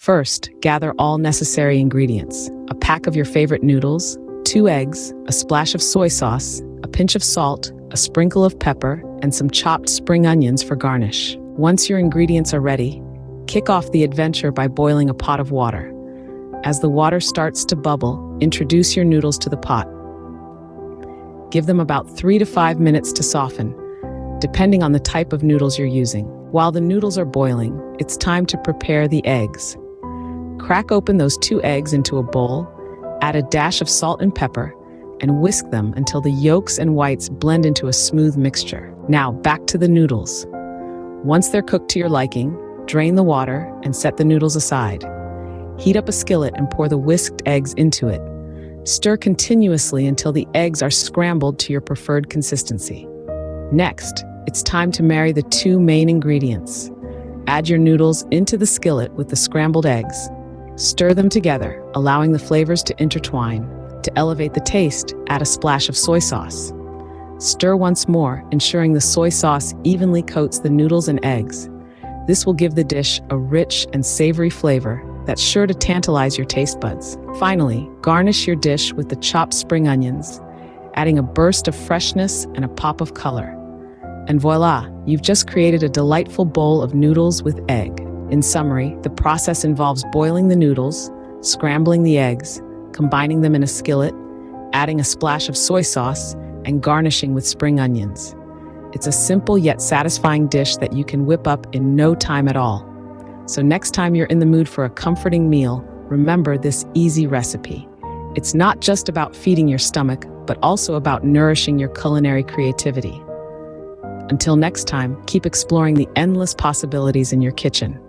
First, gather all necessary ingredients: a pack of your favorite noodles, 2 eggs, a splash of soy sauce, a pinch of salt, a sprinkle of pepper, and some chopped spring onions for garnish. Once your ingredients are ready, kick off the adventure by boiling a pot of water. As the water starts to bubble, introduce your noodles to the pot. Give them about 3 to 5 minutes to soften, depending on the type of noodles you're using. While the noodles are boiling, it's time to prepare the eggs. Crack open those 2 eggs into a bowl, add a dash of salt and pepper, and whisk them until the yolks and whites blend into a smooth mixture. Now back to the noodles. Once they're cooked to your liking, drain the water and set the noodles aside. Heat up a skillet and pour the whisked eggs into it. Stir continuously until the eggs are scrambled to your preferred consistency. Next, it's time to marry the 2 main ingredients. Add your noodles into the skillet with the scrambled eggs. Stir them together, allowing the flavors to intertwine. To elevate the taste, add a splash of soy sauce. Stir once more, ensuring the soy sauce evenly coats the noodles and eggs. This will give the dish a rich and savory flavor that's sure to tantalize your taste buds. Finally, garnish your dish with the chopped spring onions, adding a burst of freshness and a pop of color. And voila, you've just created a delightful bowl of noodles with egg. In summary, the process involves boiling the noodles, scrambling the eggs, combining them in a skillet, adding a splash of soy sauce, and garnishing with spring onions. It's a simple yet satisfying dish that you can whip up in no time at all. So next time you're in the mood for a comforting meal, remember this easy recipe. It's not just about feeding your stomach, but also about nourishing your culinary creativity. Until next time, keep exploring the endless possibilities in your kitchen.